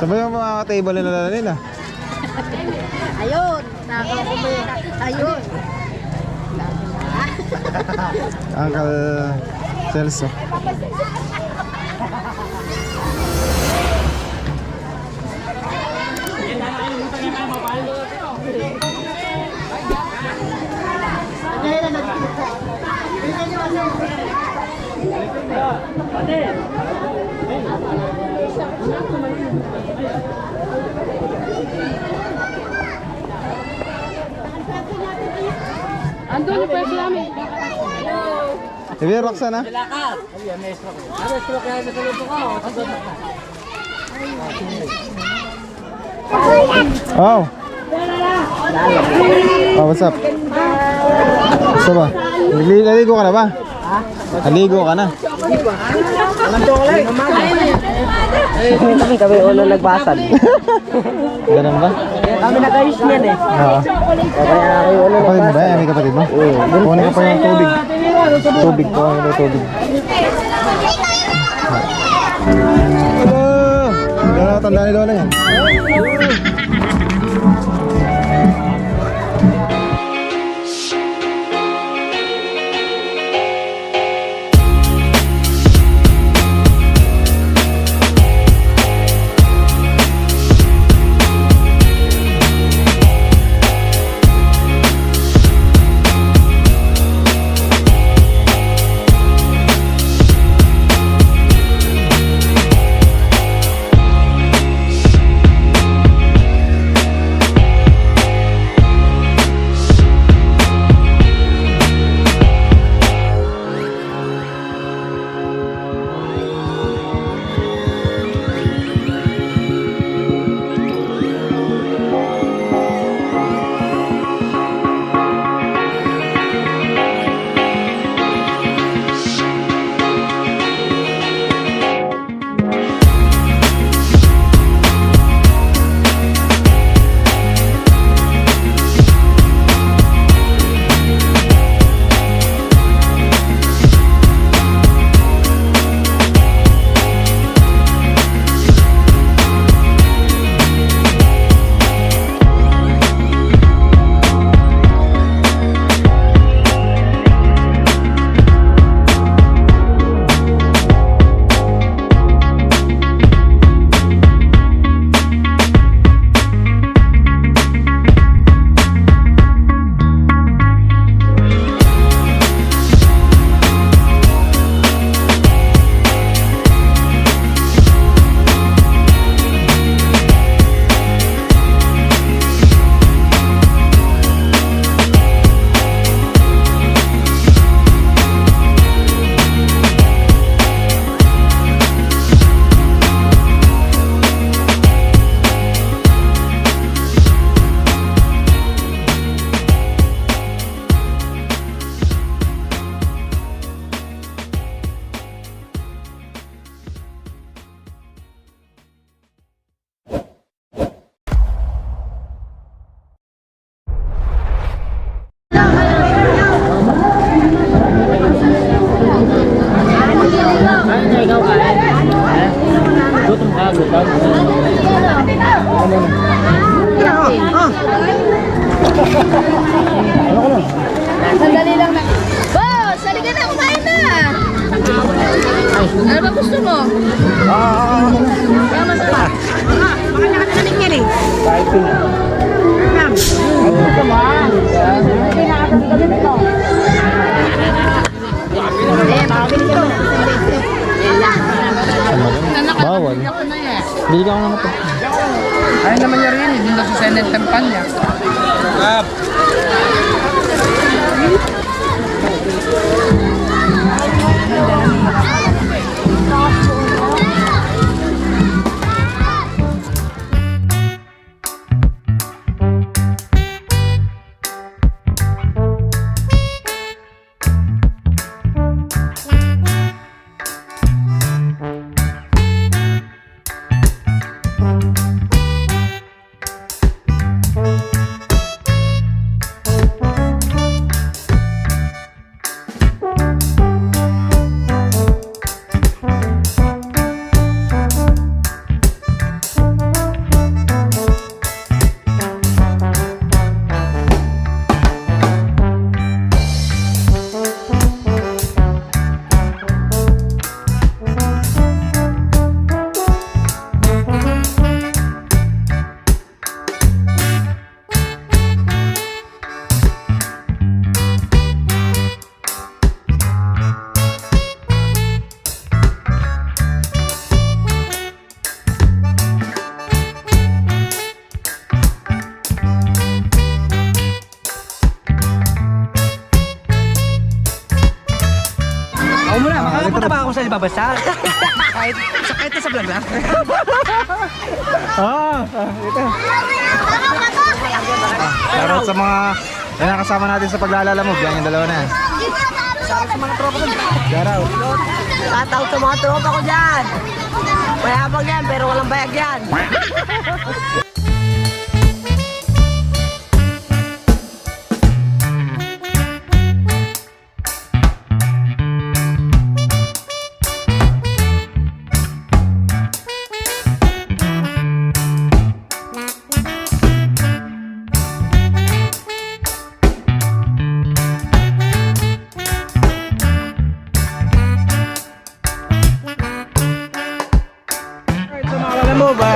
Sabay yung mga table na nila nila. Ayun, nakakumay. Ayun. Uncle Celso. Andun yung pwede namin. Ibi, Roxanne, ha? Oh. Oh, what's up? Gusto ba? Naligo ka na ba? Naligo ka na? Kami ulo nagbasag. Ganun ba? Kami nag-ayos niyan eh. Oo. Kaya kayo ulo Kapatid mo ba? May kapatid mo? Kunin ko pa yung tubig. Tubig po. Ano tubig? Hello! Gano'n tanda ni Lola yan? Sandali lang na. Boss, halika na, kumain na. Ano ba gusto mo? Kaya masarap. Baka nakatanig yan eh. Kahit pina. Gusto mo ah? Pinakatanig ito. Bakit ito? Bawal. Bili ka ako ng ito. Ay naman niya rin, hindi na sa Senate Tempanya. babasa. kahit sa vlog lang. Ito. Shoutout sa mga yan ang kasama natin sa paglalalamog. Yan yung dalawa na yan. Sa mga tropa ko. Shoutout. Tataw sa mga tropa ko dyan. Mayabang yan, pero walang bayag yan.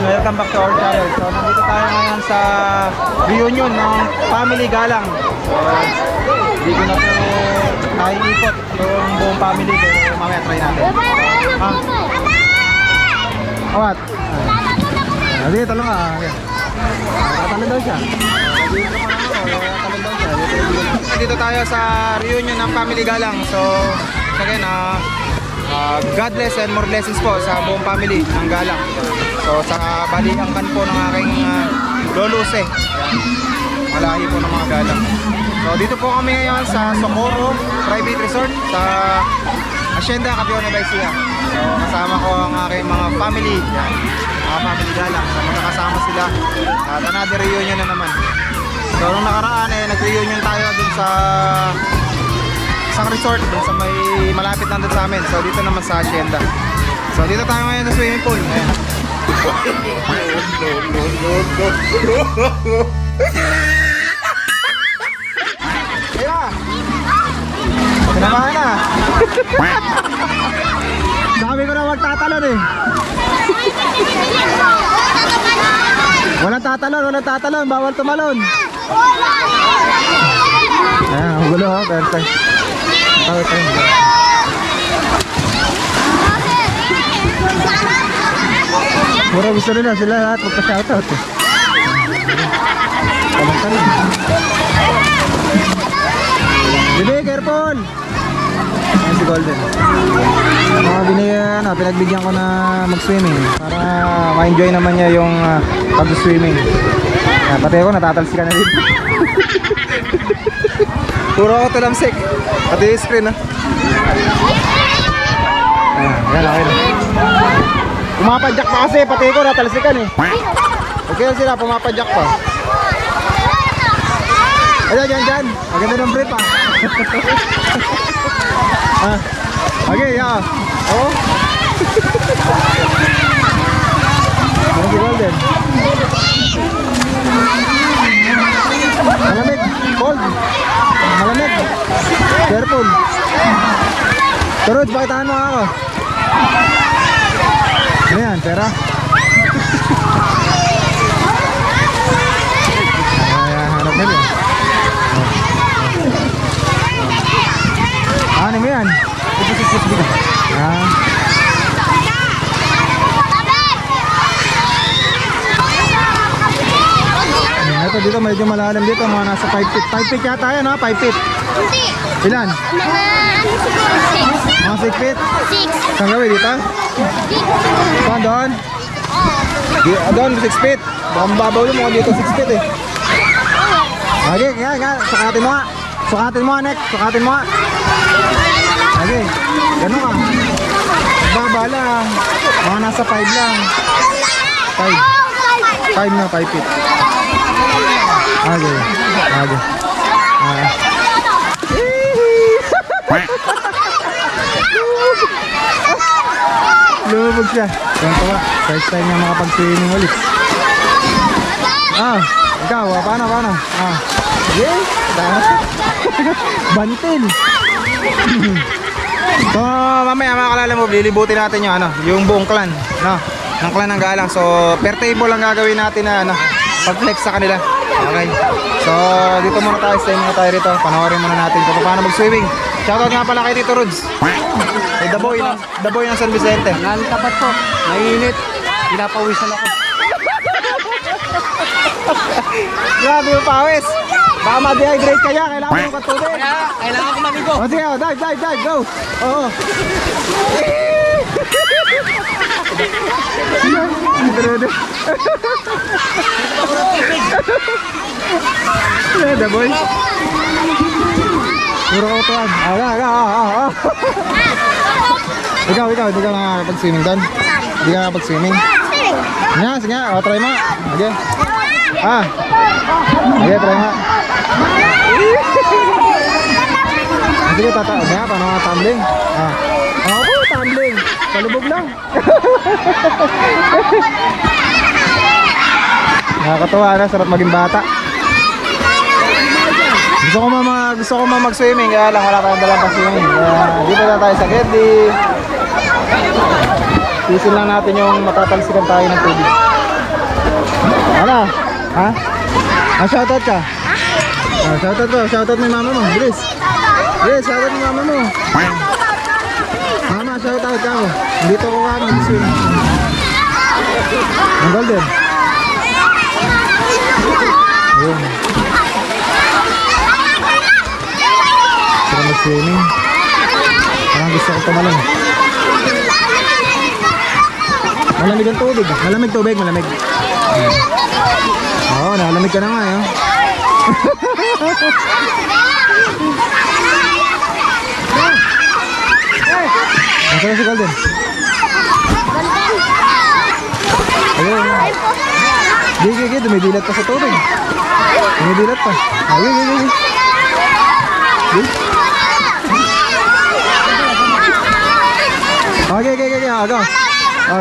Welcome back to our channel. So nandito tayo ngayon sa reunion ng family galang. So hindi ko na po tayo ikot yung buong family pero mamaya try natin. What? Sige, talong ka. Tatalo daw siya. Nandito tayo sa reunion ng family galang. So again, God bless and more blessings po sa buong family ng galang. So sa baliangkan po ng aking loluse. Malahi po ng mga galang. So dito po kami ngayon sa Socorro Private Resort sa Hacienda Capione Baisia. So kasama ko ang aking mga family. Yan, mga family galang. So magkakasama sila. At another reunion na naman. So nung nakaraan nag-reunion tayo dun sa isang resort dun sa may malapit lang dun sa amin. So dito naman sa Hacienda. So dito tayo ngayon sa swimming pool. Ayan. Sinamahan na. Sabi ko na magtatalon eh. Walang tatalon, bawal tumalon. Ayan, ang gulo ha, perfect. Tawag tayo. Mura gusto nila sila lahat magpa-shoutout eh. Talong-talong. Bibi, careful! Ayan si Golden. Pinagbigyan ko na mag-swimming para ma-enjoy naman niya yung pag-swimming. Pati ako natatalsikan na dito. Puro ako talamsik. Pati yung screen ha. Ayan, okay na. Pumapadyak pa kasi, pati ko natalsikan eh. Okay lang sila, pumapadyak pa. Ayan, dyan. Maganda ng brief ah. Okay, yeah. Oh. Ano si Golden? Malamig, cold. Malamig. Careful. Turod, pakitahan mo ako. Ano yan, pera? Hanap nila. Ano mo yan? Ito dito medyo malalim dito, mga nasa 5 feet. 5 feet yata yan ha, 5 feet. Ilan? Mga 6 feet? 6. Saan gawin dito? Saan doon? Doon 6 feet. Baka mababaw yung mga dito 6 feet eh. Okay, nga, sukatin mo nga. Sukatin mo nga, Nek. Sukatin mo nga. Okay, gano'n ka. Baba lang. Mga nasa 5 lang. 5 na, 5 feet. Okay. Lumubog siya. Ganito ba? First time niya makapag-swimming ulit. Ikaw, paano? Okay? Bantil. So, mamaya mga kalala mo, lilibutin natin yung buong clan, ng clan ng galang. So, per table lang gagawin natin na, pag-flex sa kanila. Okay. So, dito muna tayo, stay muna tayo rito. Panoorin muna natin kung paano mag-swimming. Shoutout nga pala kay Tito Rods. The boy ng San Vicente. Nalitapat po. Mainit. Pinapawisan ako. Grabe yung pawis. Baka ma-dehydrate kaya, kailangan mo katubig. Kailangan ko mamigo. O sige, dive, go. Oo. The boys. Puro kautuan. Ikaw, hindi ka nakakapag-swimming doon? Hindi ka nakakapag-swimming? Sige nga, try mo. Okay. Okay, try mo. Sige, paano nga tumbling? Ako, tumbling. Palubog lang. Nakakatuwa na, sarap maging bata. Gusto ko mag-swimming, kaya lang wala tayong dalang pa-swimming. Kaya dito na tayo sa Gedli. Tisin lang natin yung matatalsikan tayo ng tubig. Ano? Ha? Shoutout ka? Shoutout mo yung mama mo. Bilis, shoutout mo yung mama mo. Mama, shoutout ka mo. Dito ko ka mag-swimming. Ang golden. Ayun. Para mag-swimming. Parang gusto ko tumalon. Malamig ang tubig. Malamig tubig, malamig. Oo, nalamig ka na nga eh. Nasaan si Golden? Ayun. Gigi, dumidilat pa sa tubig. Dumidilat pa. Gigi. Okay, go.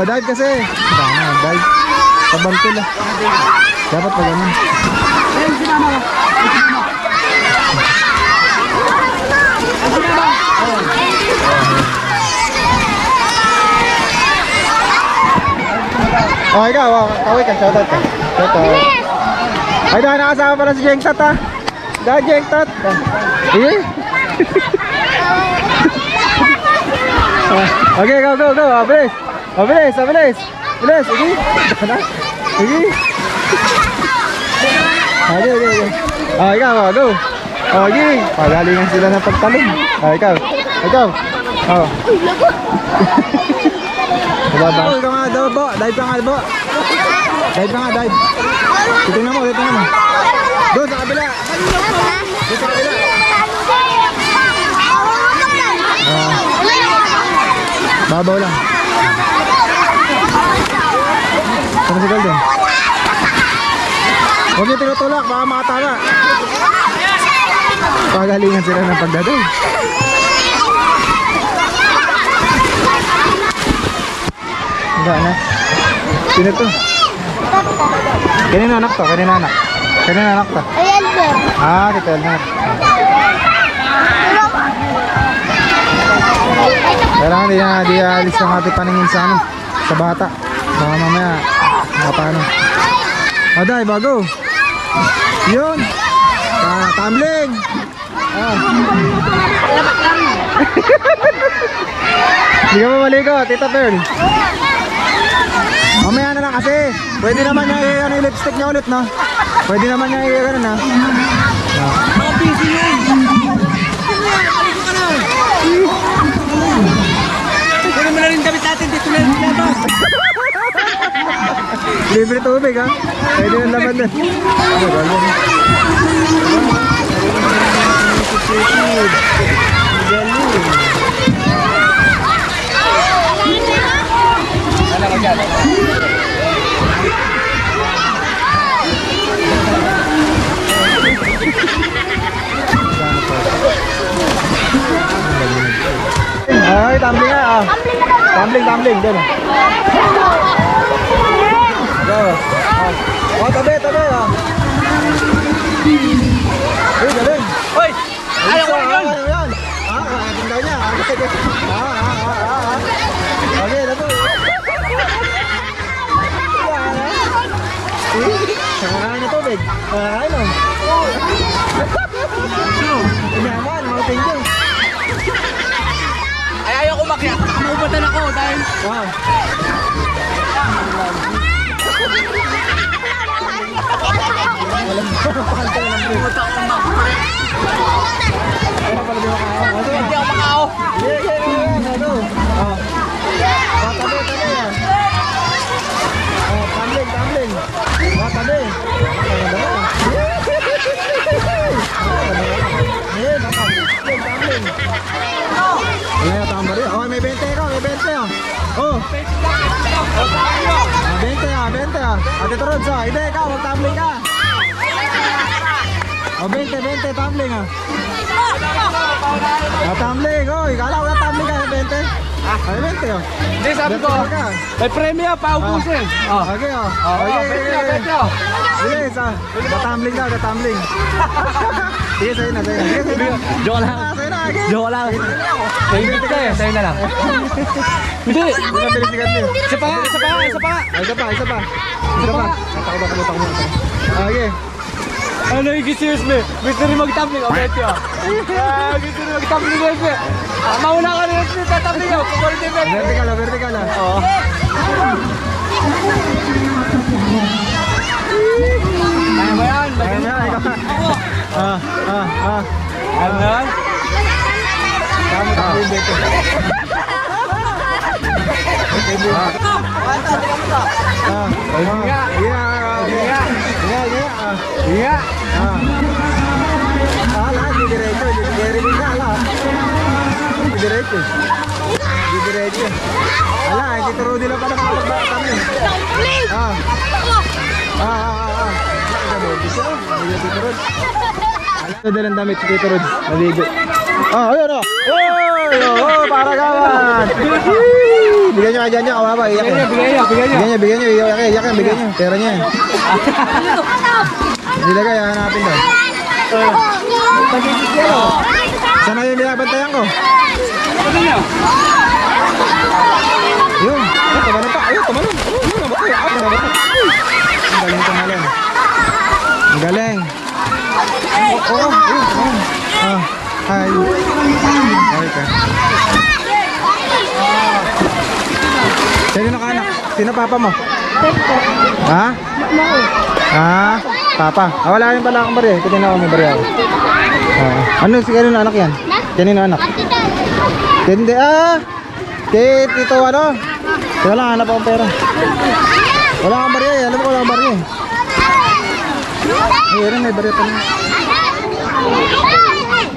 Dive kasi. Dive. Pabantil ah. Dapat pa ganun. Ikaw, kaway ka, shoutout ka. Ay, nakasama pala si Jengtat ha. Jengtat. Okay, go. Bilis. Sige. Okay. Ikaw, go. Okay. Pagalingan sila ng pagtalong. Ikaw. Ikaw nga daw, Bo. Dive ka nga, Bo. Dive. Titingnan mo. Doon sa kabila. Babaw lang. Saan si Golden? Huwag niyo tinutulak, baka makatala. Pagalingan sila ng pagdadoy. Enggak na. Sino to? Kanina anak to? Kanina anak to? Tito Elmer. Kailangan di alis ang ating paningin sa bata. Baka mamaya, paano. Day, bago. Yun. Tumbling. Hindi ka mamaligo, Tita Pearl. Mamaya na lang kasi. Pwede naman niya yung lipstick niya ulit, no? Pwede naman niya i-ano na. Mga busy yun. Nakaligo ka na. Kaya naman na rin damit natin dito na rin labas. Libre tubig ha. Pwede yung laban din. Ay, tumbling nga. Tumbling din. Go. Tabi. Galing. Hoy! Ayaw ko yun! Ganda niya. Okay, nato. Nangangain na tubig. Nangangain lang. Inaman, mountain dew. Ay, ayaw ko makyat. Maubatan ako dahil... Wow. Hindi ako makao. Tabi. Oh. 20 ah, 20 ah. Ate Torod sa, hindi ikaw, mag-tumbling ka. Oh, 20, tumbling ah. Tumbling, oh, ikala ko na tumbling ka, 20. Ay, 20 oh. Hindi, sabi ko, may premyo, paubusin. Oh. Okay oh. Okay, okay. Bilis ah. Tumbling daw, tumbling. Sige, sa'yo na. Sige, sa'yo na. Joke lang. Sa'yo na, okay. Joke lang. Naingit ka eh, sa'yo na lang. Hindi. Bilis si Gandhi. Isa pa. Ay, isa pa. Natakot mo. Okay. Ano yung serious me? Gusto rin mag-tumbling, okay ito ah. Gusto rin mag-tumbling guys me. Mauna ka rin ito, tatumbling ako. Vertical ah. Oo. Kaya ba yan? Kaya na, ikaw. Ano yan? Tama tayo yung beto. Iya. Lahat di diretso, di diretso ala. Di diretso. Ala, Tito Rudy lang pala makapagbatam eh. Tito Rod. Ito dalang damit si Tito Rod. Naligo. Ayun o. Oh, para gawan. Bigyan nyo dyan niya, kawawa. Iyak eh. Bigyan nyo. Iyak yan. Bigyan nyo. Pera niya eh. Dilagay, hanapin daw. Sana yung binabantayan ko. Yun. Tumalon pa. Ayun, tumalon. Ang galing. Oo. Hi. Okay. Sino nakanak? Sino papa mo? Ha? Papa. Wala rin pala akong barya. Kutin ako may barya ako. Ano si kanino anak yan? Kanino anak? Hindi Kate, ito ano? Kaya lang, hanap akong pera. Wala akong barya eh. Alam mo ko wala akong barya eh. Ay, rin may barya pa na.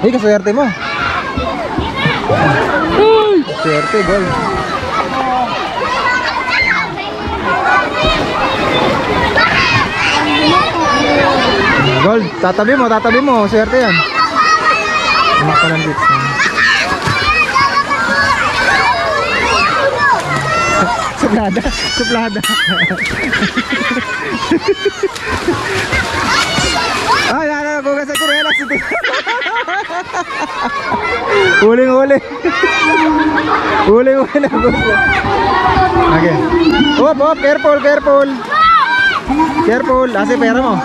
Ay, kaswerte mo. Swerte, gold. Gold, tatabi mo, swerte yan. Anak ka ng bits. Suplada. Ay, nakakugas sa chinelas. Huling-huli na gusto. Okay. Op, careful. Kasi pera mo.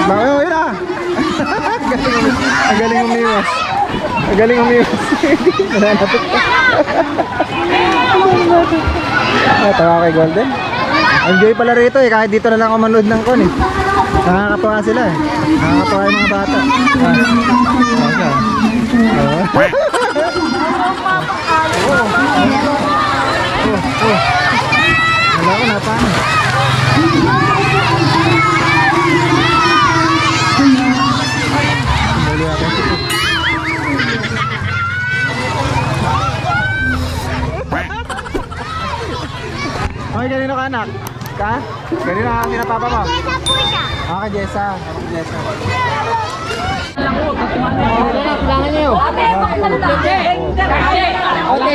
Yun na. Ang galing umiwas. Nananapit ka. Tawa kay Golden. Enjoy pala rito eh. Kahit dito na lang ako manood ng kon eh. Nakakatawa sila eh. Nakakatawa yung mga bata. Wala ko na paano. Muli ako. Okay, kanino ka anak? Kanino ang pinapapa mo? Okay, Jessa. Kailangan niyo. Okay,